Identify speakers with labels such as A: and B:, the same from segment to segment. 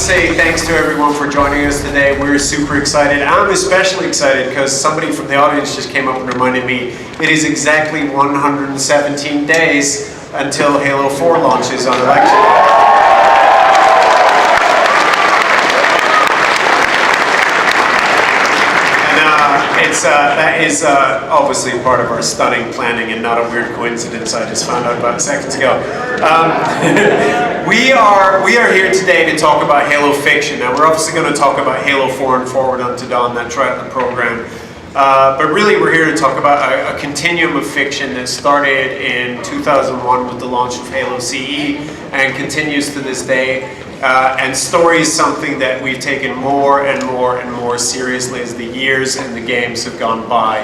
A: say thanks to everyone for joining us today. We're super excited. I'm especially excited because somebody from the audience just came up and reminded me it is exactly 117 days until Halo 4 launches on election day. That is obviously part of our stunning planning and not a weird coincidence I just found out about seconds ago. We are here today to talk about Halo fiction. Now we're obviously going to talk about Halo 4 and Forward Unto Dawn, that triathlon program. But really we're here to talk about a continuum of fiction that started in 2001 with the launch of Halo CE and continues to this day. And story is something that we've taken more and more and more seriously as the years and the games have gone by.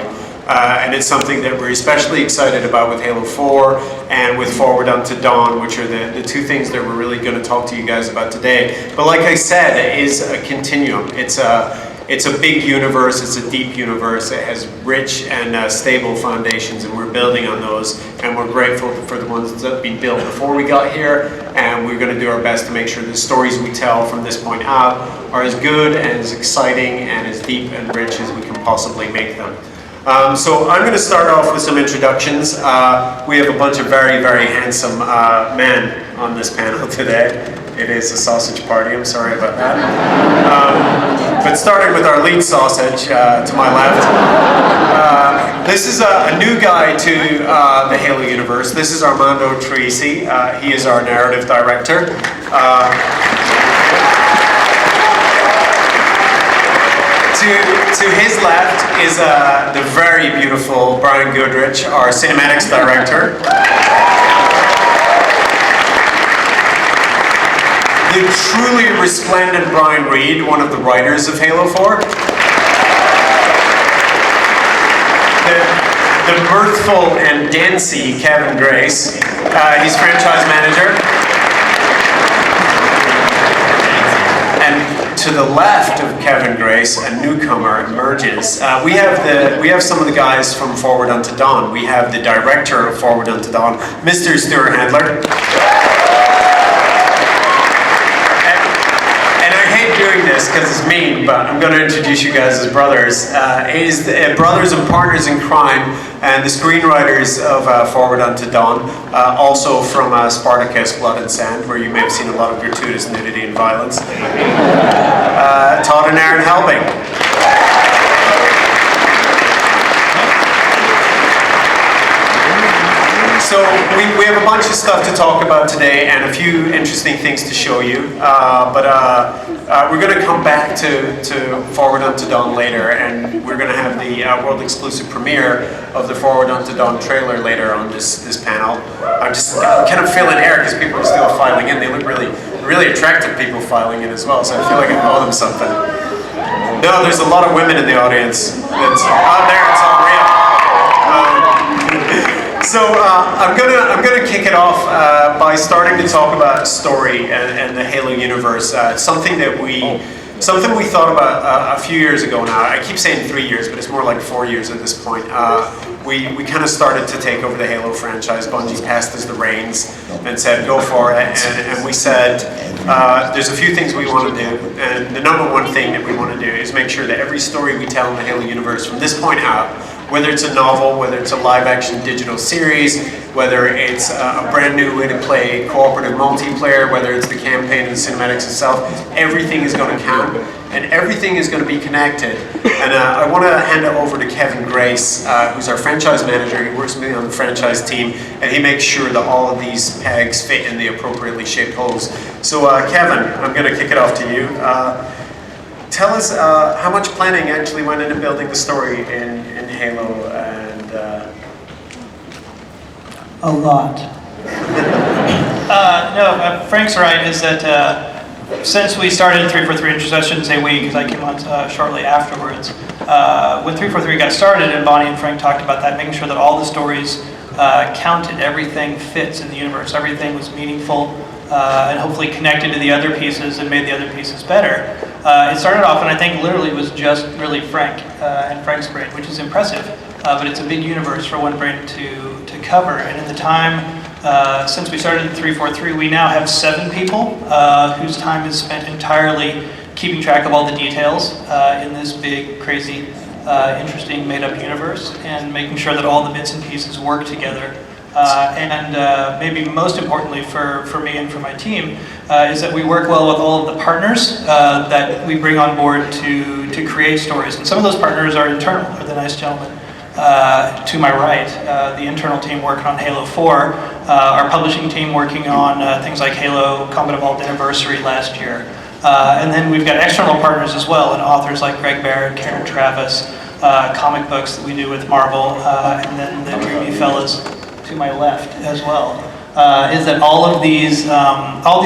A: And it's something that we're especially excited about with Halo 4 and with Forward Unto Dawn, which are the two things that we're really going to talk to you guys about today. But like I said, it is a continuum. It's a big universe, it's a deep universe, it has rich and stable foundations, and we're building on those, and we're grateful for the ones that have been built before we got here, and we're going to do our best to make sure the stories we tell from this point out are as good and as exciting and as deep and rich as we can possibly make them. So I'm going to start off with some introductions. We have a bunch of very, very handsome men on this panel today. It is a sausage party, I'm sorry about that. But starting with our lead sausage to my left. This is a new guy to the Halo universe. This is Armando Trisi. He is our narrative director. To his left is the very beautiful Brian Goodrich, our cinematics director. The truly resplendent Brian Reed, one of the writers of Halo 4. The mirthful and dancey Kevin Grace, he's franchise manager. And to the left of Kevin Grace, a newcomer emerges. We have some of the guys from Forward Unto Dawn. We have the director of Forward Unto Dawn, Mr. Stuart Handler. Doing this because it's mean, but I'm going to introduce you guys as brothers. He's brothers and partners in crime, and the screenwriters of Forward Unto Dawn, also from Spartacus, Blood and Sand, where you may have seen a lot of gratuitous nudity and violence. Todd and Aaron Helbing. So we have a bunch of stuff to talk about today and a few interesting things to show you, but we're going to come back to Forward Unto Dawn later, and we're going to have the world exclusive premiere of the Forward Unto Dawn trailer later on this panel. I'm kind of filling air because people are still filing in. They look really attractive people filing in as well, so I feel like I owe them something. No, there's a lot of women in the audience. It's out there, it's all real. So I'm gonna kick it off by starting to talk about story and the Halo universe. Something we thought about a few years ago now. I keep saying 3 years, but it's more like 4 years at this point. We kind of started to take over the Halo franchise. Bungie passed us the reins and said, go for it. And we said, there's a few things we want to do. And the number one thing that we want to do is make sure that every story we tell in the Halo universe from this point out, whether it's a novel, whether it's a live-action digital series, whether it's a brand new way to play cooperative multiplayer, whether it's the campaign and the cinematics itself, everything is going to count, and everything is going to be connected. And I want to hand it over to Kevin Grace, who's our franchise manager. He works with me on the franchise team, and he makes sure that all of these pegs fit in the appropriately shaped holes. So Kevin, I'm going to kick it off to you. Tell us how much planning actually went into building the story in Halo, and
B: a lot.
C: No, Frank's right, is that since we started 343, I shouldn't say we because I came on shortly afterwards, when 343 got started and Bonnie and Frank talked about that, making sure that all the stories counted, everything fits in the universe, everything was meaningful, and hopefully connected to the other pieces and made the other pieces better. It started off, and I think literally it was just really Frank and Frank's brain, which is impressive, but it's a big universe for one brain to cover. And in the time Since we started in 343, we now have 7 people whose time is spent entirely keeping track of all the details in this big, crazy, interesting, made-up universe, and making sure that all the bits and pieces work together. And maybe most importantly for me and for my team is that we work well with all of the partners that we bring on board to create stories. And some of those partners are internal, are the nice gentlemen to my right. The internal team working on Halo 4, our publishing team working on things like Halo Combat Evolved Anniversary last year. And then we've got external partners as well, and authors like Greg Barrett, Karen Travis, comic books that we do with Marvel, and then the dreamy fellas to my left as well, is that all these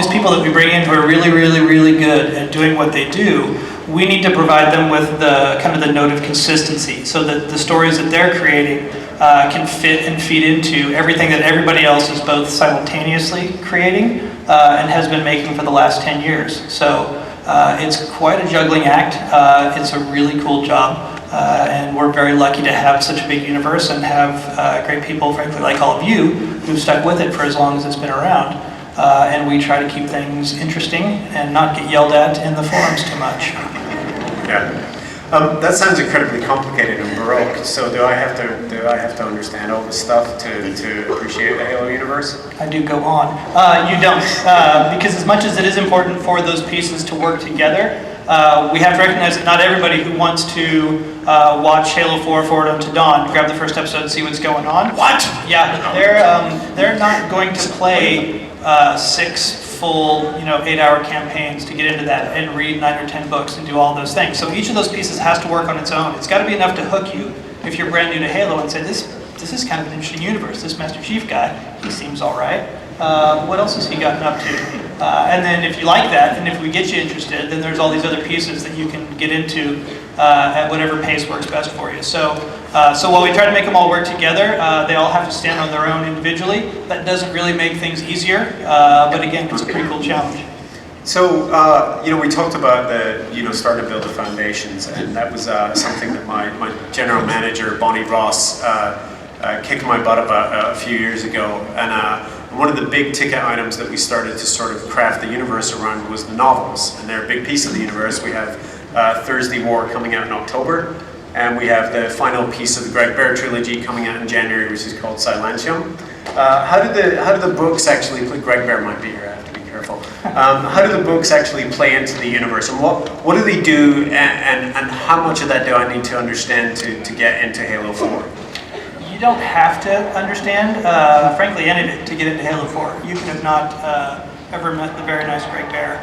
C: people that we bring in who are really, really, really good at doing what they do, we need to provide them with the kind of the note of consistency, so that the stories that they're creating can fit and feed into everything that everybody else is both simultaneously creating and has been making for the last 10 years. So it's quite a juggling act. It's a really cool job. And we're very lucky to have such a big universe and have great people, frankly, like all of you, who've stuck with it for as long as it's been around. And we try to keep things interesting and not get yelled at in the forums too much.
A: Yeah. That sounds incredibly complicated and baroque. So do I have to understand all this stuff to appreciate the Halo universe?
C: I do go on. You don't, because as much as it is important for those pieces to work together, we have to recognize that not everybody who wants to watch Halo 4 Forward Unto Dawn, grab the first episode and see what's going on.
A: What?
C: Yeah, they're not going to play 6 full, 8-hour campaigns to get into that and read 9 or 10 books and do all those things. So each of those pieces has to work on its own. It's got to be enough to hook you if you're brand new to Halo and say, this is kind of an interesting universe. This Master Chief guy, he seems all right. What else has he gotten up to? And then if you like that, and if we get you interested, then there's all these other pieces that you can get into at whatever pace works best for you. So while we try to make them all work together, they all have to stand on their own individually. That doesn't really make things easier, but again, it's a pretty cool challenge.
A: So, we talked about starting to build the foundations, and that was something that my general manager, Bonnie Ross, kicked my butt about a few years ago. And one of the big ticket items that we started to sort of craft the universe around was the novels, and they're a big piece of the universe. We have Thursday War coming out in October, and we have the final piece of the Greg Bear trilogy coming out in January, which is called Silentium. How do the books actually play? Greg Bear might be here. I have to be careful. How do the books actually play into the universe, and what do they do, and how much of that do I need to understand to get into Halo 4?
C: You don't have to understand, frankly, any of it to get into Halo 4. You can have not ever met the very nice Greg Bear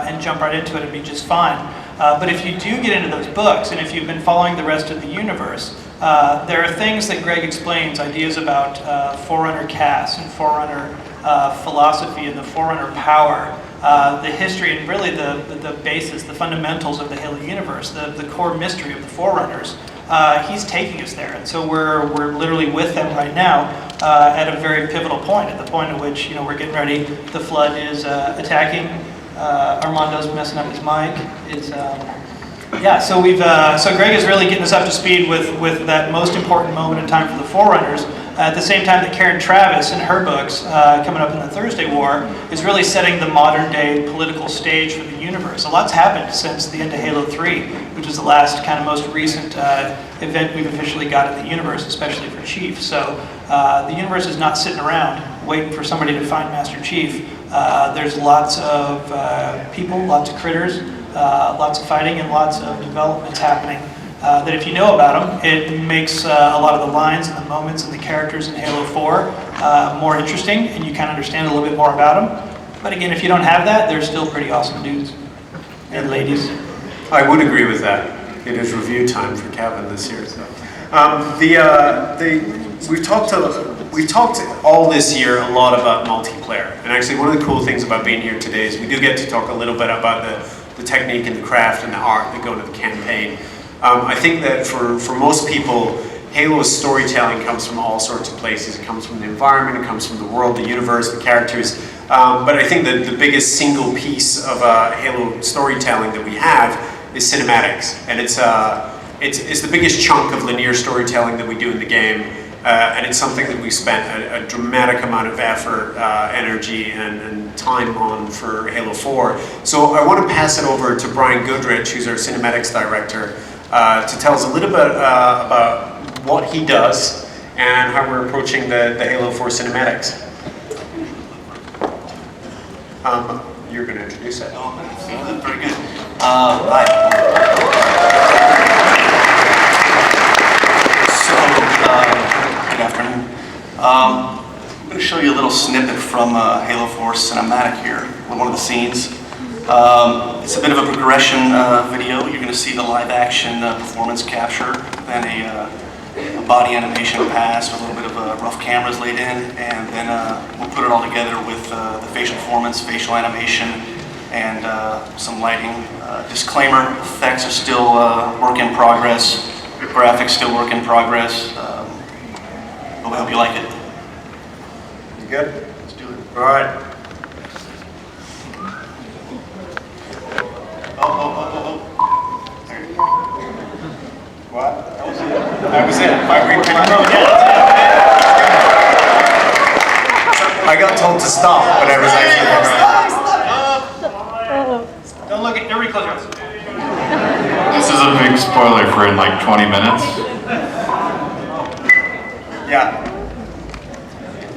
C: and jump right into it and be just fine. But if you do get into those books, and if you've been following the rest of the universe, there are things that Greg explains, ideas about Forerunner caste and Forerunner philosophy and the Forerunner power, the history and really the basis, the fundamentals of the Halo universe, the core mystery of the Forerunners. He's taking us there, and so we're literally with them right now at a very pivotal point, at the point at which we're getting ready. The Flood is attacking. Armando's messing up his mic. It's so Greg is really getting us up to speed with that most important moment in time for the Forerunners. At the same time that Karen Travis, in her books, coming up in the Thursday War, is really setting the modern day political stage for the universe. A lot's happened since the end of Halo 3, which is the last kind of most recent event we've officially got in the universe, especially for Chief. So the universe is not sitting around waiting for somebody to find Master Chief. There's lots of people, lots of critters, lots of fighting, and lots of developments happening. That if you know about them, it makes a lot of the lines and the moments and the characters in Halo 4 more interesting, and you kind of understand a little bit more about them. But again, if you don't have that, they're still pretty awesome dudes and ladies.
A: I would agree with that. It is review time for Kevin this year. So, we've talked all this year a lot about multiplayer, and actually one of the cool things about being here today is we do get to talk a little bit about the technique and the craft and the art that go into the campaign. I think that for most people, Halo's storytelling comes from all sorts of places. It comes from the environment, it comes from the world, the universe, the characters. But I think that the biggest single piece of Halo storytelling that we have is cinematics, and it's the biggest chunk of linear storytelling that we do in the game. and it's something that we spent a dramatic amount of effort, energy, and time on for Halo 4. So I want to pass it over to Brian Goodrich, who's our cinematics director, to tell us a little bit about what he does and how we're approaching the Halo 4 cinematics. You're going to introduce it.
B: Oh, very good. Hi. So, good afternoon. I'm going to show you a little snippet from Halo 4 cinematic here, one of the scenes. It's a bit of a progression video. You're going to see the live action performance capture, then a body animation pass with a little bit of rough cameras laid in, and then we'll put it all together with the facial performance, facial animation, and some lighting. Disclaimer, effects are still work in progress, graphics still work in progress, but we hope you like it.
A: You good?
B: Let's do it.
A: All right.
B: Oh. There you go.
A: What? That was it. That was it. I got told to stop, but I was actually
C: Don't look at, everybody close your eyes.
D: This is a big spoiler for in like 20 minutes.
A: Yeah.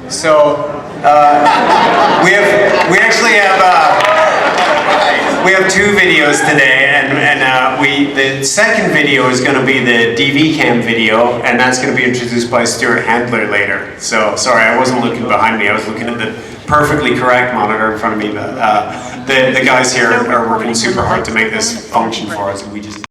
A: So we actually have two videos today, and the second video is going to be the DV cam video, and that's going to be introduced by Stuart Handler later. So sorry, I wasn't looking behind me. I was looking at the perfectly correct monitor in front of me. But the guys here are working super hard to make this function for us, and we just